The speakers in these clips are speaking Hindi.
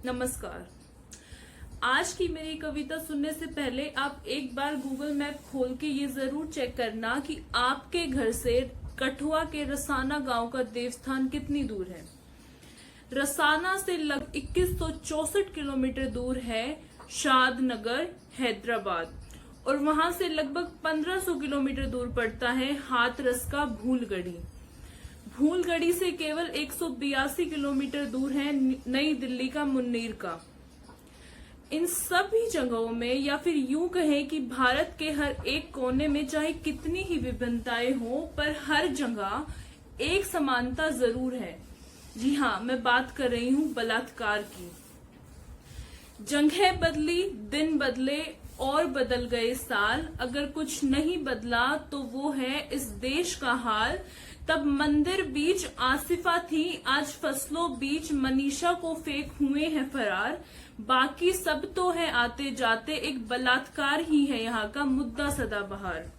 नमस्कार। आज की मेरी कविता सुनने से पहले आप एक बार गूगल मैप खोल के ये जरूर चेक करना कि आपके घर से कठुआ के रसाना गांव का देवस्थान कितनी दूर है। रसाना से लगभग 2164 किलोमीटर दूर है शादनगर हैदराबाद और वहां से लगभग 1500 किलोमीटर दूर पड़ता है हाथरस का भूलगढ़ी। भूलगढ़ी से केवल 182 किलोमीटर दूर है नई दिल्ली का मुन्नीर का। इन सभी जगहों में या फिर यूं कहें कि भारत के हर एक कोने में चाहे कितनी ही विभिन्नताएं हो पर हर जगह एक समानता जरूर है। जी हाँ, मैं बात कर रही हूँ बलात्कार की। जगह बदली, दिन बदले और बदल गए साल, अगर कुछ नहीं बदला तो वो है इस देश का हाल। तब मंदिर बीच आसिफा थी, आज फसलों बीच मनीषा को फेंक हुए हैं फरार। बाकी सब तो है आते जाते, एक बलात्कार ही है यहाँ का मुद्दा सदाबहार।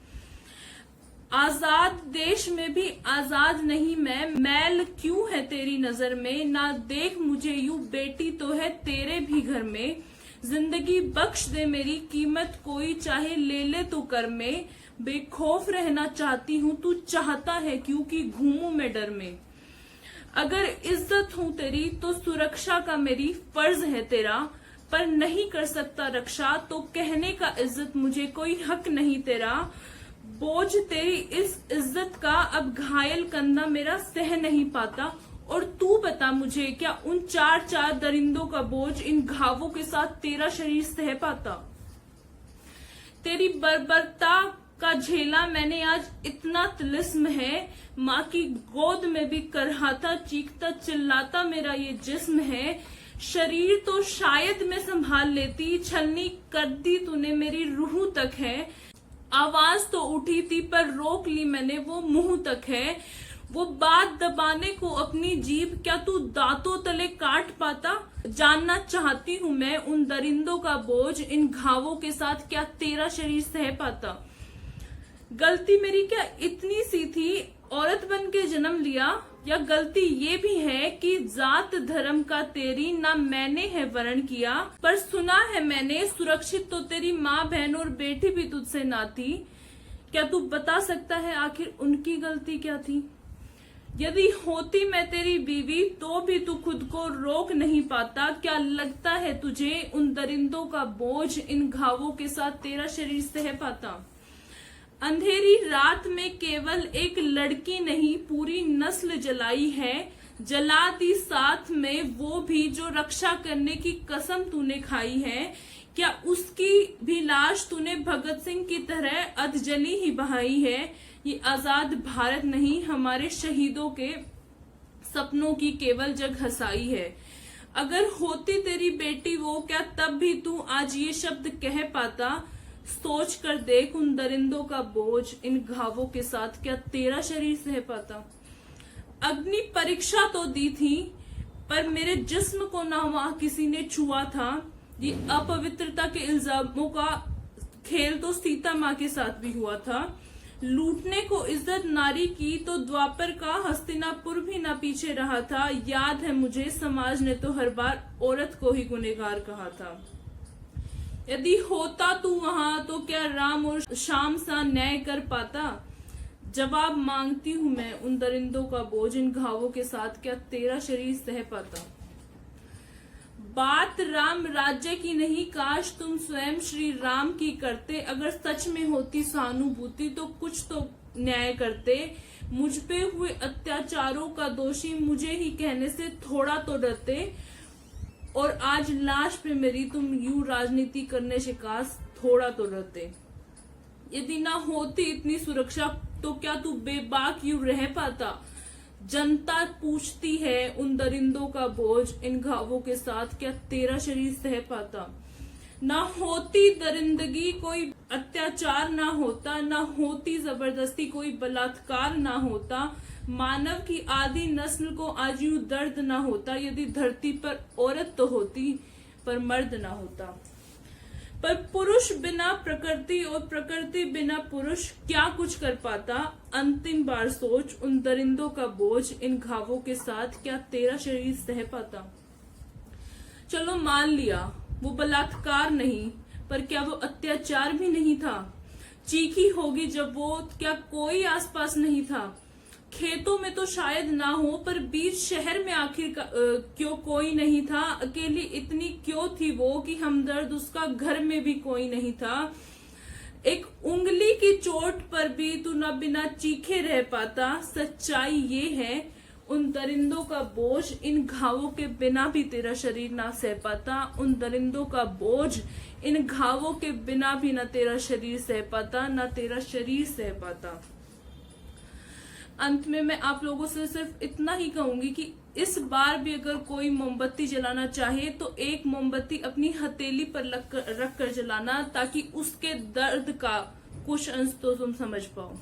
आजाद देश में भी आजाद नहीं मैं, मैल क्यों है तेरी नजर में, ना देख मुझे यूं, बेटी तो है तेरे भी घर में। जिंदगी बख्श दे मेरी, कीमत कोई चाहे ले ले तू कर में, बेखौफ रहना चाहती हूँ, तू चाहता है क्योंकि घूमूं मैं डर में। अगर इज्जत हूँ तेरी तो सुरक्षा का मेरी फर्ज है तेरा, पर नहीं कर सकता रक्षा तो कहने का इज्जत मुझे कोई हक नहीं तेरा। बोझ तेरी इस इज्जत का अब घायल कंधा मेरा सह नहीं पाता, और तू बता मुझे क्या उन चार चार दरिंदों का बोझ इन घावों के साथ तेरा शरीर सह पाता। तेरी बर्बरता का झेला मैंने आज इतना तिलिस्म है, माँ की गोद में भी करहाता चीखता चिल्लाता मेरा ये जिस्म है। शरीर तो शायद मैं संभाल लेती, छलनी कर दी तूने मेरी रूह तक है। आवाज तो उठी थी पर रोक ली मैंने, वो मुंह तक है। वो बात दबाने को अपनी जीभ क्या तू दांतों तले काट पाता। जानना चाहती हूँ मैं उन दरिंदों का बोझ इन घावों के साथ क्या तेरा शरीर सह पाता। गलती मेरी क्या इतनी सी थी औरत बन के जन्म लिया, या गलती ये भी है कि जात धर्म का तेरी ना मैंने है वर्ण किया। पर सुना है मैंने सुरक्षित तो तेरी माँ बहन और बेटी भी तुझसे ना थी। क्या तू बता सकता है आखिर उनकी गलती क्या थी। यदि होती मैं तेरी बीवी तो भी तू खुद को रोक नहीं पाता। क्या लगता है तुझे उन दरिंदों का बोझ इन घावों के साथ तेरा शरीर सह पाता। अंधेरी रात में केवल एक लड़की नहीं पूरी नस्ल जलाई है, जला दी साथ में वो भी जो रक्षा करने की कसम तूने खाई है। क्या उसकी भी लाश तूने भगत सिंह की तरह अधजली ही बहाई है। ये आजाद भारत नहीं हमारे शहीदों के सपनों की केवल जग हसाई है। अगर होती तेरी बेटी वो क्या तब भी तू आज ये शब्द कह पाता। सोच कर देख उन दरिंदों का बोझ इन घावों के साथ क्या तेरा शरीर सह पाता। अग्नि परीक्षा तो दी थी पर मेरे जिस्म को ना वहां किसी ने छुआ था। ये अपवित्रता के इल्जामों का खेल तो सीता माँ के साथ भी हुआ था। लूटने को इज्जत नारी की तो द्वापर का हस्तिनापुर भी ना पीछे रहा था। याद है मुझे समाज ने तो हर बार औरत को ही गुनहगार कहा था। यदि होता तू वहां तो क्या राम और शाम सा न्याय कर पाता। जवाब मांगती हूँ मैं उन दरिंदों का बोझ इन घावों के साथ क्या तेरा शरीर सह पाता। बात राम राज्य की नहीं, काश तुम स्वयं श्री राम की करते। अगर सच में होती सहानुभूति तो कुछ तो न्याय करते। मुझ पे हुए अत्याचारों का दोषी मुझे ही कहने से थोड़ा तो डरते, और आज लाश पे मेरी तुम यूं राजनीति करने से काश थोड़ा तो डरते। यदि ना होती इतनी सुरक्षा तो क्या तू बेबाक यूं रह पाता। जनता पूछती है उन दरिंदों का बोझ इन घावों के साथ क्या तेरा शरीर सह पाता। ना होती दरिंदगी कोई अत्याचार ना होता, ना होती जबरदस्ती कोई बलात्कार ना होता। मानव की आदि नस्ल को आज यूं दर्द ना होता। यदि धरती पर औरत तो होती पर मर्द ना होता। पर पुरुष बिना प्रकृति और प्रकृति बिना पुरुष क्या कुछ कर पाता। अंतिम बार सोच उन दरिंदों का बोझ इन घावों के साथ क्या तेरा शरीर सह पाता। चलो मान लिया वो बलात्कार नहीं, पर क्या वो अत्याचार भी नहीं था? चीखी होगी जब वो, क्या कोई आसपास नहीं था? खेतों में तो शायद ना हो, पर बीच शहर में आखिर क्यों कोई नहीं था? अकेली इतनी क्यों थी वो कि हमदर्द उसका घर में भी कोई नहीं था? एक उंगली की चोट पर भी तू न बिना चीखे रह पाता। सच्चाई ये है उन दरिंदों का बोझ, इन घावों के बिना भी तेरा शरीर ना सह पाता। उन दरिंदों का बोझ, इन घावों के बिना भी ना तेरा शरीर सह पाता, ना तेरा शरीर सह पाता। अंत में मैं आप लोगों से सिर्फ इतना ही कहूंगी कि इस बार भी अगर कोई मोमबत्ती जलाना चाहे तो एक मोमबत्ती अपनी हथेली पर रख कर जलाना, ताकि उसके दर्द का कुछ अंश तो तुम समझ पाओ।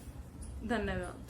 धन्यवाद।